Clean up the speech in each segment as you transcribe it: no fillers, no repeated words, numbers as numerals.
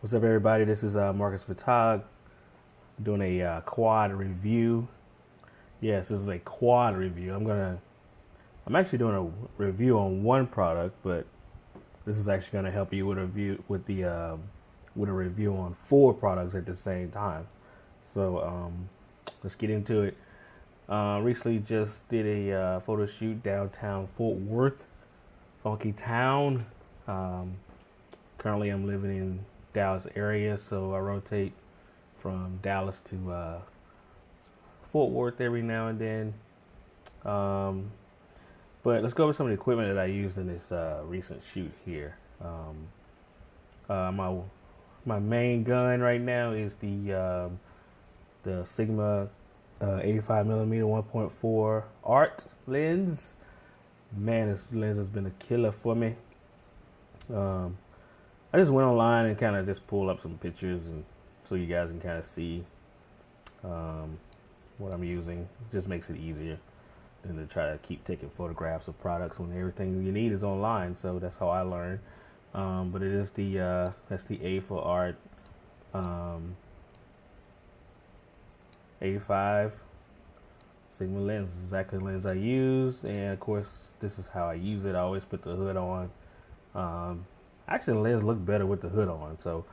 What's up, everybody? This is Marcus Photog doing a quad review. Yes, this is a quad review. I'm actually doing a review on one product, but this is actually gonna help you with a review with a review on four products at the same time. So let's get into it. Recently, just did a photo shoot downtown Fort Worth, funky town. Currently, I'm living in Dallas area, so I rotate from Dallas to Fort Worth every now and then. But let's go over some of the equipment that I used in this recent shoot here. My main gun right now is the Sigma 85mm 1.4 art lens. Man, this lens has been a killer for me. I just went online and kind of just pulled up some pictures, and so you guys can kind of see what I'm using. It just makes it easier than to try to keep taking photographs of products when everything you need is online. So that's how I learned. But it is that's the A for Art 85 Sigma lens. This is exactly the lens I use, and of course this is how I use it. I always put the hood on. Actually, the lens look better with the hood on, so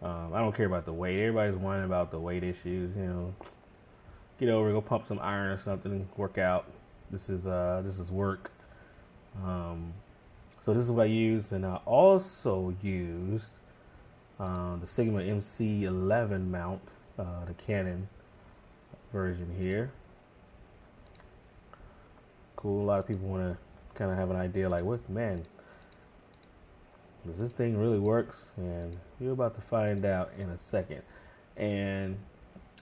I don't care about the weight. Everybody's whining about the weight issues. Get over it, go pump some iron or something, work out. This is work. So this is what I used, and I also used the Sigma MC11 mount, the Canon version here. Cool. A lot of people want to kind of have an idea, like, what, man, does this thing really works? And you're about to find out in a second. And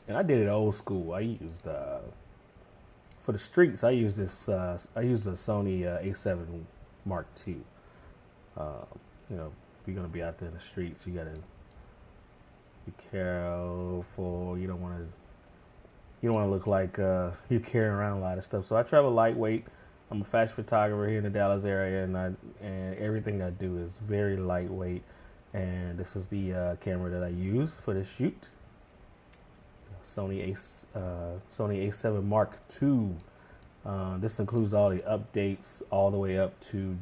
I did it old school. I used for the streets. I used this. I used a Sony A7 Mark II. If you're gonna be out there in the streets, you gotta be careful. You don't want to look like you're carrying around a lot of stuff. So I travel lightweight. I'm a fashion photographer here in the Dallas area, and everything I do is very lightweight. And this is the camera that I use for this shoot. Sony A7 Mark II. This includes all the updates all the way up to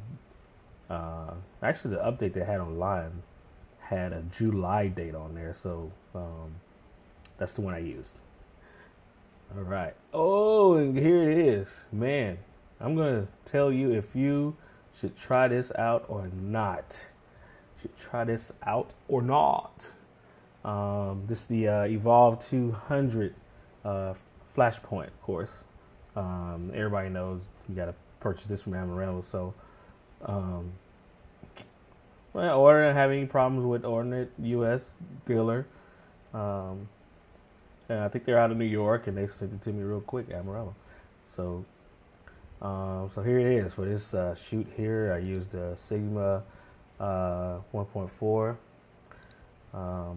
actually the update they had online had a July date on there, so that's the one I used. All right. Oh, and here it is, man. I'm going to tell you if you should try this out or not. This is the eVolv 200 Flashpoint, of course. Everybody knows you got to purchase this from Amarillo. So, order and have any problems with ordering it, U.S. dealer. And I think they're out of New York, and they sent it to me real quick, Amarillo. So here it is for this shoot here. I used a Sigma 1.4. I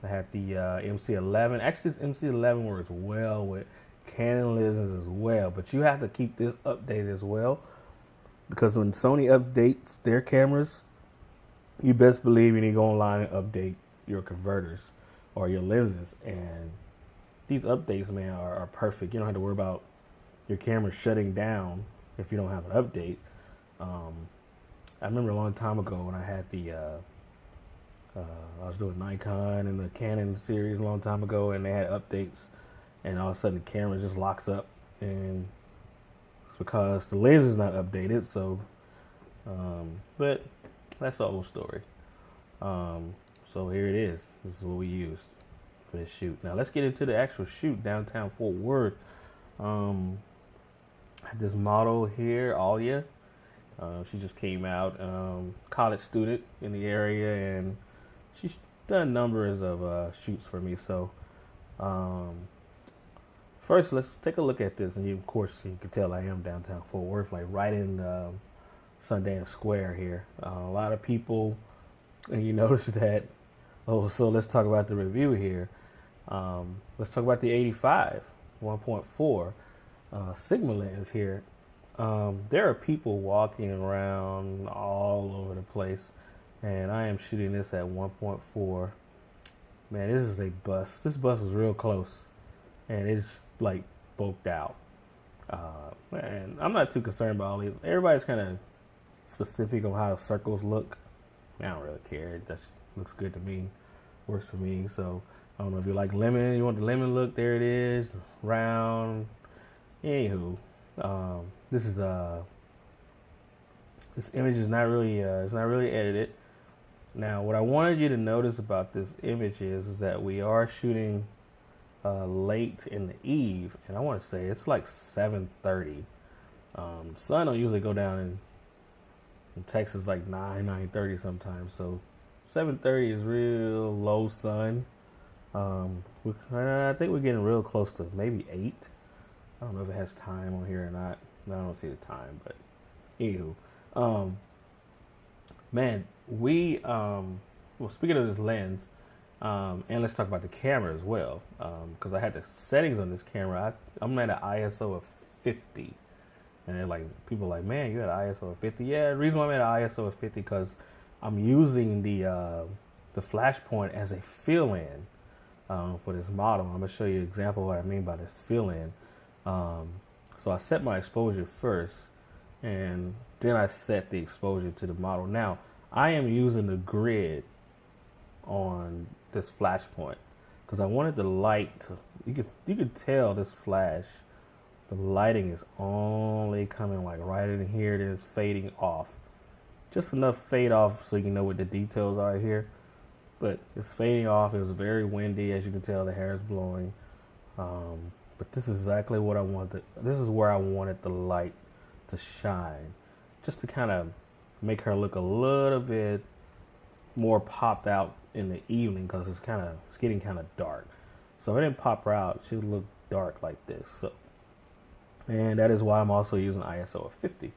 had the MC11. Actually, this MC11 works well with Canon lenses as well, but you have to keep this updated as well, because when Sony updates their cameras, you best believe you need to go online and update your converters or your lenses. And these updates, man, are perfect. You don't have to worry about your camera shutting down if you don't have an update. I remember a long time ago when I had the I was doing Nikon and the Canon series a long time ago, and they had updates, and all of a sudden the camera just locks up, and it's because the lens is not updated. So but that's the old story. So here it is. This is what we used for this shoot. Now let's get into the actual shoot downtown Fort Worth. This model here, Alia, she just came out, college student in the area, and she's done numbers of shoots for me. So first, let's take a look at this, and of course you can tell I am downtown Fort Worth, like right in Sundance Square here. A lot of people, and you notice that. Oh, so let's talk about the review here. Let's talk about the 85 1.4 Sigma lens here. There are people walking around all over the place and I am shooting this at 1.4. Man, this is a bust. This bust was real close, and it's like bulked out. And I'm not too concerned about all these. Everybody's kind of specific on how circles look. I don't really care. It just looks good to me. Works for me. So I don't know if you like lemon. You want the lemon look? There it is, round. Anywho, this is this image is not really it's not really edited. Now, what I wanted you to notice about this image is that we are shooting late in the eve, and I want to say it's like 7:30. Sun don't usually go down in Texas like 9:30 sometimes, so 7:30 is real low sun. I think we're getting real close to maybe 8. I don't know if it has time on here or not. I don't see the time, but anywho, man, well, speaking of this lens, and let's talk about the camera as well, because I had the settings on this camera. I'm at an ISO of 50, and they're like, people are like, man, you had an ISO of 50? Yeah, the reason why I'm at an ISO of 50 because I'm using the Flashpoint as a fill-in for this model. I'm gonna show you an example of what I mean by this fill-in. So I set my exposure first, and then I set the exposure to the model. Now, I am using the grid on this Flashpoint because I wanted the light to, you could tell this flash, the lighting is only coming like right in here, then it's fading off. Just enough fade off so you can know what the details are here. But it's fading off. It was very windy, as you can tell, the hair is blowing. But this is exactly what I wanted. This is where I wanted the light to shine, just to kind of make her look a little bit more popped out in the evening because it's getting kind of dark. So if I didn't pop her out, she would look dark like this. So, and that is why I'm also using ISO of 50.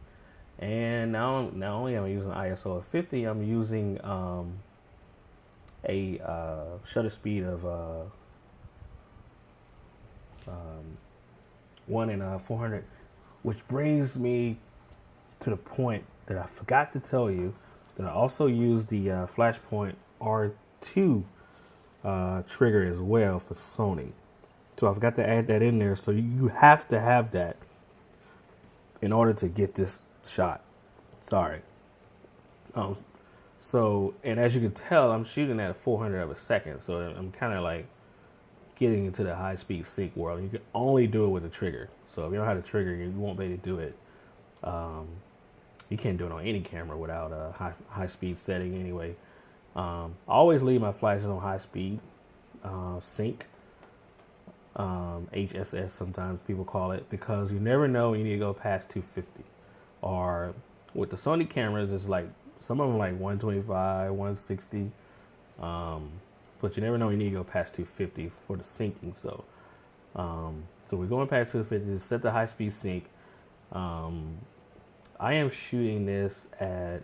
And not only am I using ISO of 50, I'm using a shutter speed of 1 in 400, which brings me to the point that I forgot to tell you that I also use the Flashpoint R2 trigger as well for Sony. So I forgot to add that in there. So you have to have that in order to get this shot. Sorry. So, and as you can tell, I'm shooting at 400 of a second. So I'm kind of like getting into the high speed sync world. You can only do it with a trigger. So if you don't have a trigger, you won't be able to do it. You can't do it on any camera without a high speed setting anyway. I always leave my flashes on high speed sync. HSS sometimes people call it, because you never know, you need to go past 250. Or with the Sony cameras, it's like some of them like 125, 160. But you never know, you need to go past 250 for the syncing. So so we're going past 250 to set the high speed sync. I am shooting this at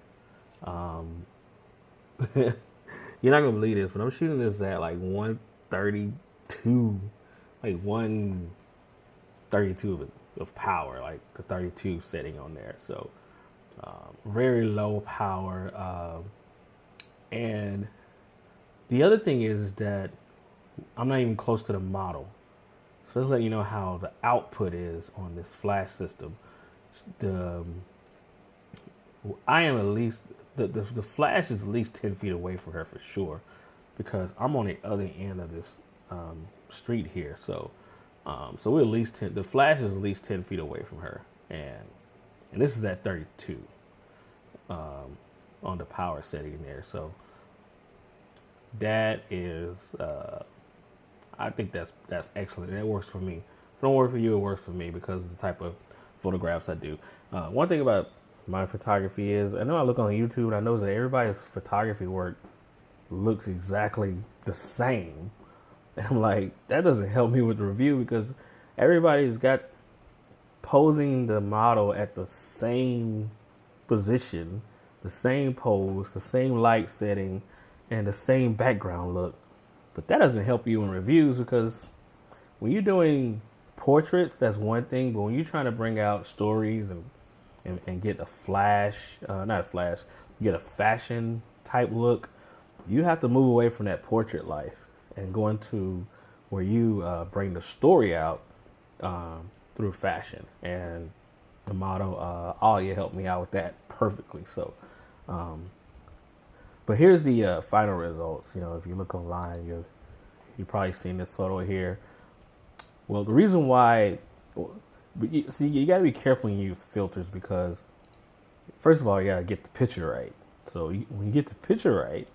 you're not gonna believe this, but I'm shooting this at like 132, like 132 of power, like the 32 setting on there. So very low power. And the other thing is that I'm not even close to the model. So let's let you know how the output is on this flash system. I am at least, the flash is at least 10 feet away from her for sure, because I'm on the other end of this street here. So so we're at least 10, the flash is at least 10 feet away from her. And this is at 32 on the power setting there. So that is, I think that's excellent. That works for me. If it don't work for you, it works for me because of the type of photographs I do. One thing about my photography is, I know I look on YouTube and I know that everybody's photography work looks exactly the same. And I'm like, that doesn't help me with the review, because everybody's got posing the model at the same position, the same pose, the same light setting, and the same background look. But that doesn't help you in reviews, because when you're doing portraits, that's one thing. But when you're trying to bring out stories and get a flash, not a flash, get a fashion type look, you have to move away from that portrait life and go into where you bring the story out through fashion. And the model, Alia helped me out with that perfectly. So, but here's the final results. You know, if you look online, you probably seen this photo here. Well, the reason why, see, you got to be careful when you use filters because, first of all, you got to get the picture right. So when you get the picture right,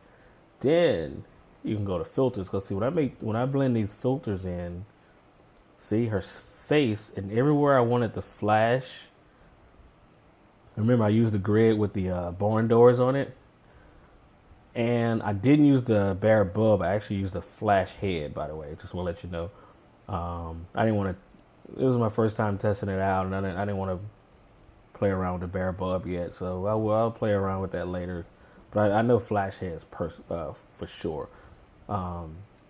then you can go to filters. Because see, when I blend these filters in, see her face, and everywhere I wanted to flash. Remember, I used the grid with the barn doors on it. And I didn't use the bare bulb. I actually used the flash head, by the way. Just want to let you know. I didn't want to. It was my first time testing it out, and I didn't want to play around with the bare bulb yet. So I'll play around with that later. But I know flash heads for sure.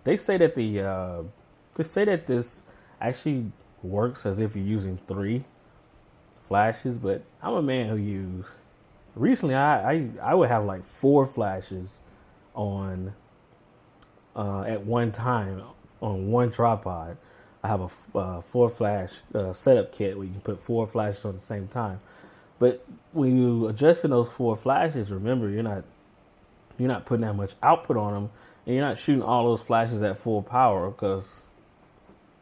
They say that this actually works as if you're using 3 flashes, but I'm a man who use. Recently, I would have like 4 flashes on at one time on one tripod. I have a 4 flash setup kit where you can put 4 flashes on the same time. But when you adjusting those 4 flashes, remember you're not putting that much output on them, and you're not shooting all those flashes at full power because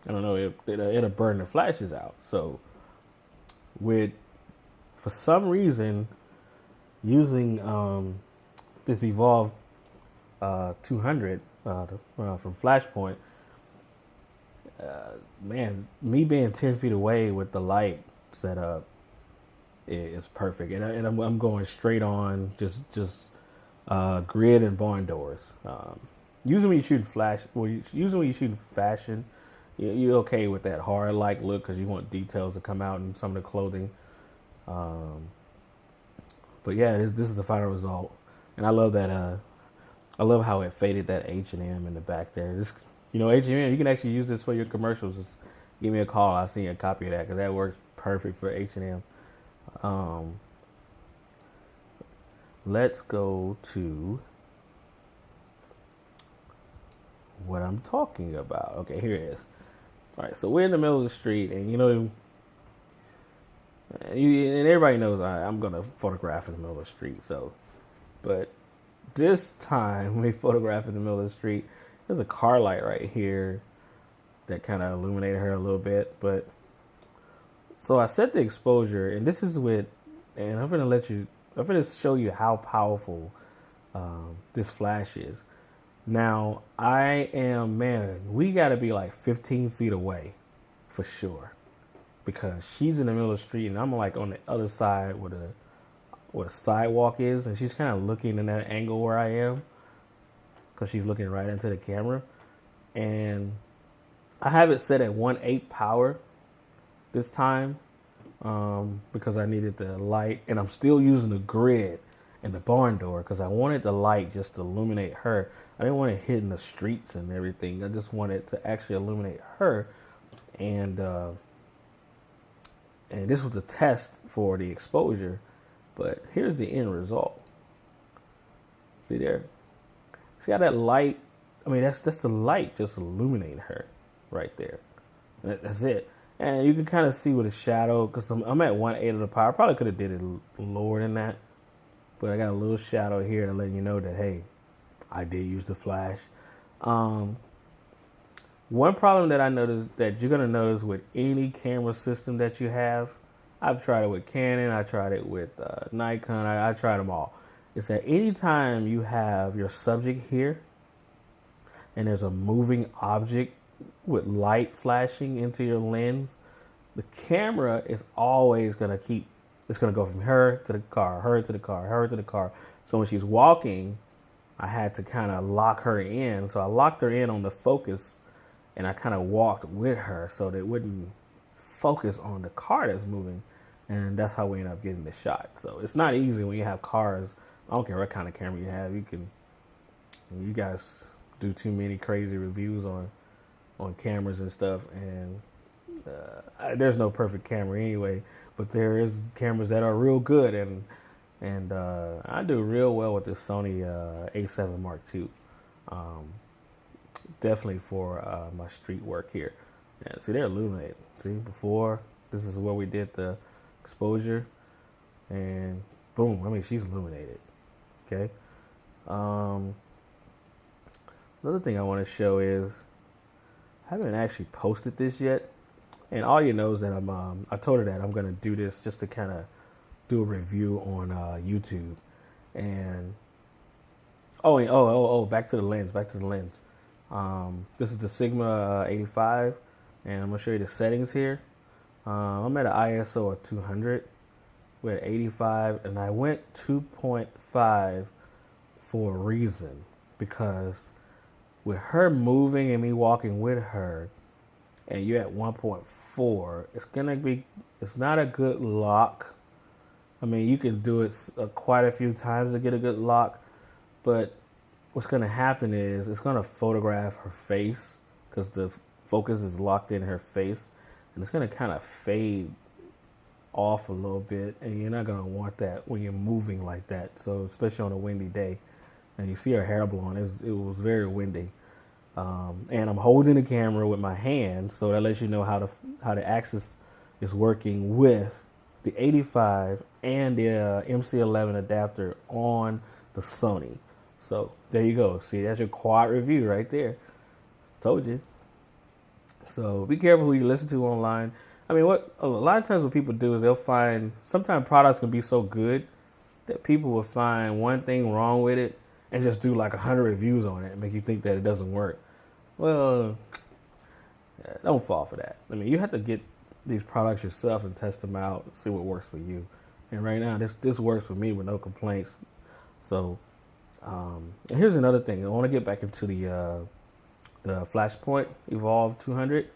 I don't know it'll burn the flashes out. So for some reason. Using this eVolv 200 from Flashpoint, man, me being 10 feet away with the light set up is perfect, and I'm going straight on just grid and barn doors. Usually when you shoot usually when you shoot fashion, you're okay with that hard like look because you want details to come out in some of the clothing. But yeah, this is the final result, and I love that. I love how it faded that H&M in the back there. Just H&M, you can actually use this for your commercials. Just give me a call. I'll send you a copy of that because that works perfect for H&M. Let's go to what I'm talking about. Okay, here it is. All right, so we're in the middle of the street, and and everybody knows I'm going to photograph in the middle of the street. But this time we photograph in the middle of the street. There's a car light right here that kind of illuminated her a little bit. But so I set the exposure, and this is and I'm going to show you how powerful this flash is. Now we got to be like 15 feet away for sure. Because she's in the middle of the street and I'm like on the other side where the sidewalk is, and she's kind of looking in that angle where I am because she's looking right into the camera. And I have it set at 1/8 power this time because I needed the light, and I'm still using the grid and the barn door because I wanted the light just to illuminate her. I didn't want it hitting the streets and everything. I just wanted to actually illuminate her. And this was a test for the exposure, but here's the end result. See there? See how that light, that's the light just illuminating her right there. And that's it. And you can kind of see with a shadow, because I'm at 1/8 of the power. I probably could have did it lower than that, but I got a little shadow here to let you know that, hey, I did use the flash. One problem that I noticed that you're going to notice with any camera system that you have, I've tried it with Canon, I tried it with Nikon, I tried them all, is that anytime you have your subject here and there's a moving object with light flashing into your lens, the camera is always going to it's going to go from her to the car, her to the car, her to the car. So when she's walking, I had to kind of lock her in. So I locked her in on the focus, and I kind of walked with her so that it wouldn't focus on the car that's moving. And that's how we ended up getting the shot. So it's not easy when you have cars. I don't care what kind of camera you have. You guys do too many crazy reviews on cameras and stuff. And there's no perfect camera anyway. But there is cameras that are real good. And And I do real well with this Sony A7 Mark II. Definitely for my street work here. Yeah, see, they're illuminated. See, before, this is where we did the exposure. And boom, I mean, she's illuminated. Okay. Another thing I want to show is, I haven't actually posted this yet. And all you know is that I told her that I'm going to do this just to kind of do a review on YouTube. And back to the lens. This is the Sigma 85, and I'm gonna show you the settings here. I'm at an ISO of 200. We're at 85, and I went 2.5 for a reason, because with her moving and me walking with her, and you're at 1.4, it's not a good lock. I mean, you can do it quite a few times to get a good lock, but what's going to happen is it's going to photograph her face, because the focus is locked in her face, and it's going to kind of fade off a little bit, and you're not going to want that when you're moving like that. So especially on a windy day, and you see her hair blowing, it was very windy. And I'm holding the camera with my hand, so that lets you know how the axis is working with the 85 and the MC11 adapter on the Sony. So there you go. See, that's your quad review right there. Told you. So be careful who you listen to online. I mean, what a lot of times what people do is they'll find, sometimes products can be so good that people will find one thing wrong with it and just do like 100 reviews on it and make you think that it doesn't work. Well, don't fall for that. I mean, you have to get these products yourself and test them out and see what works for you. And right now, this works for me with no complaints. So, and here's another thing. I want to get back into the Flashpoint eVolv 200.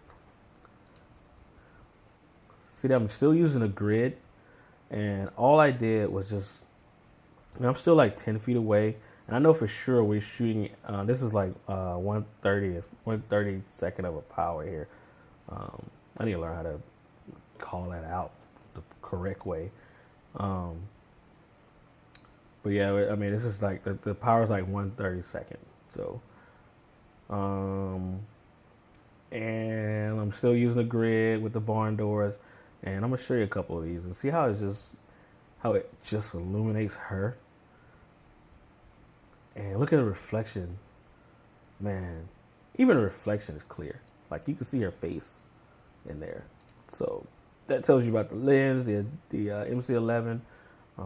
See that I'm still using a grid, and all I did was just, I'm still like 10 feet away, and I know for sure we're shooting, this is like 1/32nd of a power here. I need to learn how to call that out the correct way. But yeah, I mean, this is like, the power is like 1/32. So, and I'm still using the grid with the barn doors, and I'm gonna show you a couple of these and see how it just illuminates her. And look at the reflection, man. Even the reflection is clear. Like, you can see her face in there. So that tells you about the lens, the MC11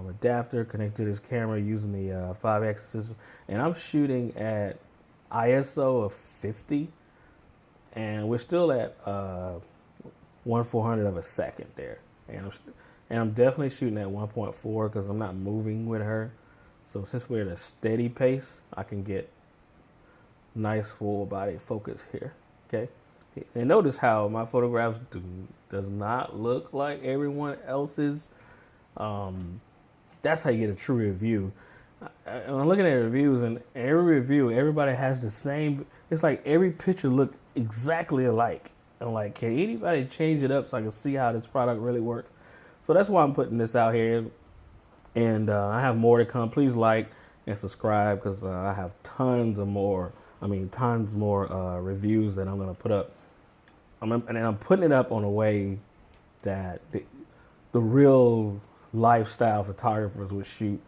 adapter connected to this camera using the 5-axis system. And I'm shooting at ISO of 50, and we're still at 1/400 of a second there. And I'm definitely shooting at 1.4 because I'm not moving with her. So since we're at a steady pace, I can get nice full body focus here. Okay. And notice how my photographs does not look like everyone else's. That's how you get a true review. I'm looking at reviews, and every review, everybody has the same. It's like every picture look exactly alike. I'm like, can anybody change it up so I can see how this product really works? So that's why I'm putting this out here. And I have more to come. Please like and subscribe, because I have tons more reviews that I'm going to put up. And I'm putting it up on a way that the real lifestyle photographers would shoot,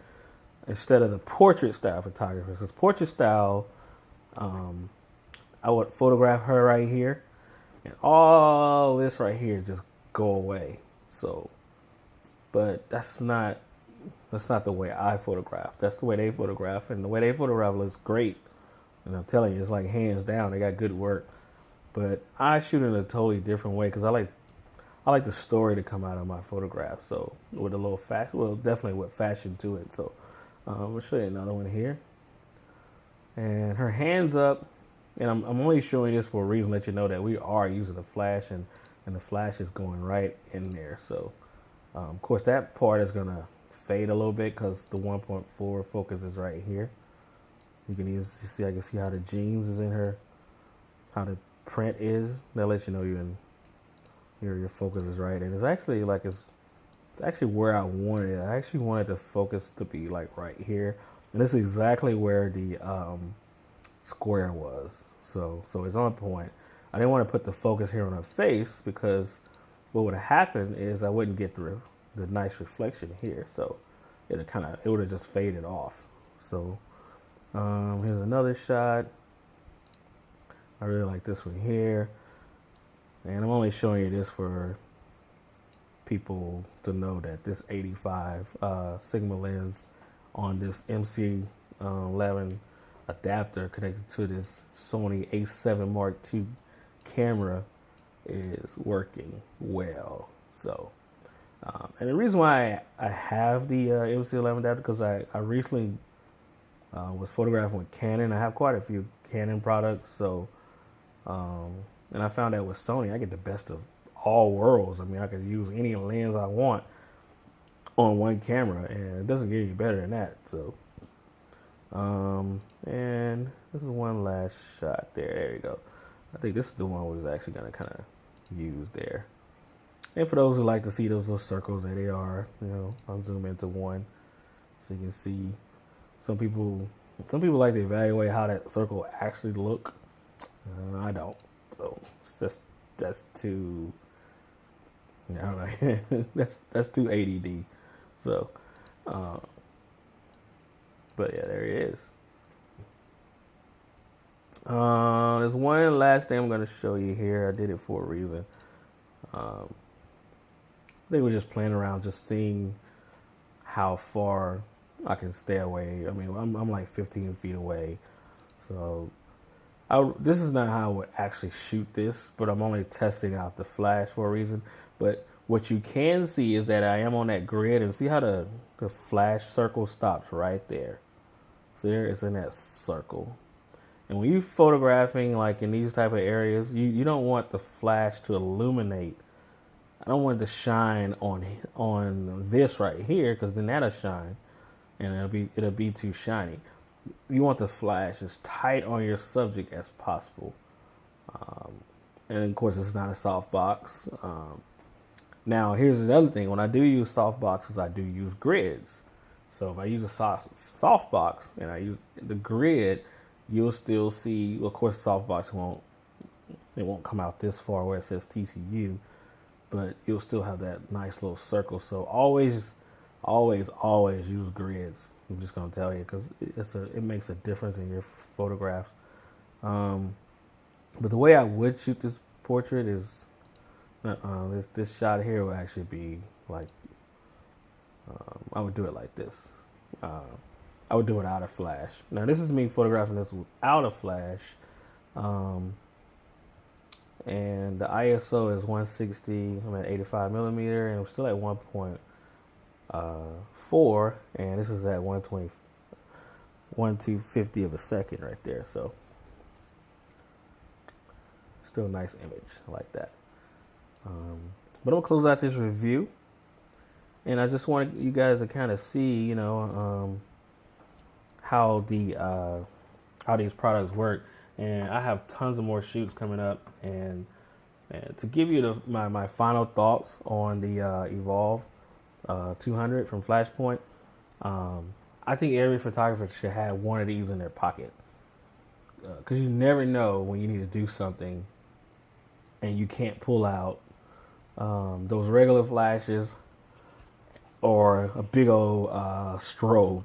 instead of the portrait style photographers. Because portrait style, I would photograph her right here, and all this right here just go away. So, but that's not the way I photograph. That's the way they photograph, and the way they photograph looks great. And I'm telling you, it's like hands down, they got good work. But I shoot in a totally different way, because I like the story to come out of my photograph. So with a little fashion, well, definitely with fashion to it. So we'll show you another one here. And her hands up, and I'm only showing this for a reason, let you know that we are using the flash, and the flash is going right in there. So of course that part is gonna fade a little bit because the 1.4 focus is right here. You can see, I can see how the jeans is in her, how the print is. That lets you know your focus is right, and it's actually like it's It's actually where I wanted it. I actually wanted the focus to be like right here, and this is exactly where the square was. So it's on point. I didn't want to put the focus here on her face because what would have happened is I wouldn't get the nice reflection here. So it would have just faded off. So here's another shot. I really like this one here, and I'm only showing you this for people to know that this 85 Sigma lens on this MC11 adapter connected to this Sony A7 Mark II camera is working well. So, and the reason why I have the MC11 adapter because I recently was photographing with Canon. I have quite a few Canon products, so and I found out with Sony I get the best of all worlds. I mean, I could use any lens I want on one camera, and it doesn't get any better than that. So, and this is one last shot there. There you go. I think this is the one we was actually gonna kind of use there. And for those who like to see those little circles, there they are. You know, I'll zoom into one so you can see. Some people like to evaluate how that circle actually look. I don't. So that's too. I don't know. that's too ADD. So, but yeah, there he is. There's one last thing I'm going to show you here. I did it for a reason. I think we're just playing around, just seeing how far I can stay away. I mean, I'm like 15 feet away, so this is not how I would actually shoot this, but I'm only testing out the flash for a reason. But what you can see is that I am on that grid, and see how the flash circle stops right there. So there it's in that circle. And when you're photographing like in these type of areas, you don't want the flash to illuminate. I don't want it to shine on this right here, because then that'll shine and it'll be too shiny. You want the flash as tight on your subject as possible. And of course, it's not a softbox. Now, here's another thing. When I do use softboxes, I do use grids. So if I use a softbox and I use the grid, you'll still see. Of course, the softbox won't come out this far where it says TCU, but you'll still have that nice little circle. So always use grids. I'm just gonna tell you, because it makes a difference in your photographs. But the way I would shoot this portrait is this shot here will actually be like I would do it like this. I would do it out of flash. Now this is me photographing this without a flash, and the ISO is 160. I'm at 85 millimeter, and I'm still at 1.4, and this is at 1/250 of a second right there. So still a nice image. I like that. But I'm gonna close out this review, and I just wanted you guys to kind of see, how these products work. And I have tons of more shoots coming up, and to give you my final thoughts on the eVolv 200 from Flashpoint, I think every photographer should have one of these in their pocket, because you never know when you need to do something and you can't pull out those regular flashes or a big old strobe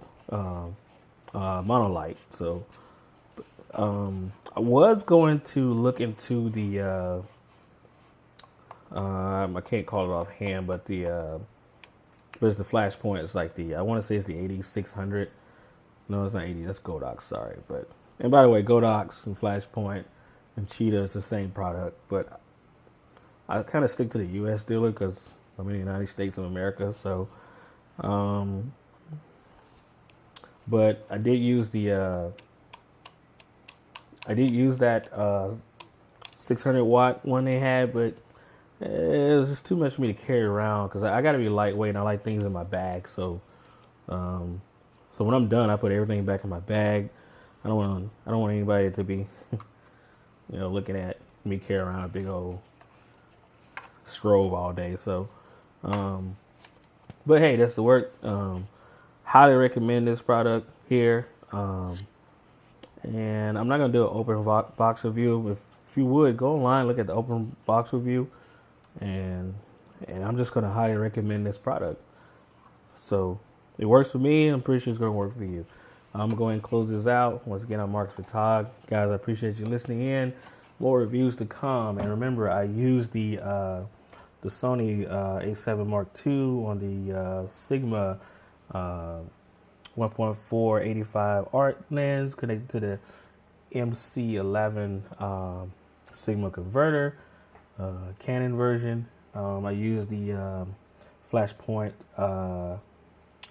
monolight. So I was going to look into the I can't call it offhand, but it's the Flashpoint. It's like I want to say it's the 8600. No, it's not 80. That's Godox. Sorry, and by the way, Godox and Flashpoint and Cheetah is the same product, but I kind of stick to the U.S. dealer because I'm in the United States of America. So, but I did use that 600 watt one they had, but it was just too much for me to carry around, because I got to be lightweight and I like things in my bag. So, so when I'm done, I put everything back in my bag. I don't want anybody to be, looking at me carry around a big old strobe all day. So, But hey, that's the work. Highly recommend this product here. And I'm not gonna do an open box review. If you would go online, look at the open box review, and I'm just gonna highly recommend this product. So it works for me. I'm pretty sure it's gonna work for you. I'm gonna go ahead and close this out. Once again, I'm Mark Fatag. Guys, I appreciate you listening in. More reviews to come. And remember, I used the Sony A7 Mark II on the Sigma 1.4 85 art lens connected to the MC11 Sigma converter, Canon version. I used the Flashpoint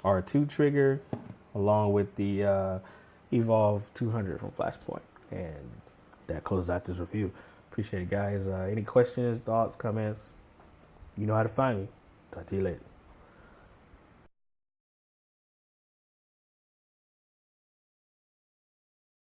R2 trigger along with the eVolv 200 from Flashpoint. And that closes out this review. Appreciate it, guys. Any questions, thoughts, comments? You know how to find me. Talk to you later.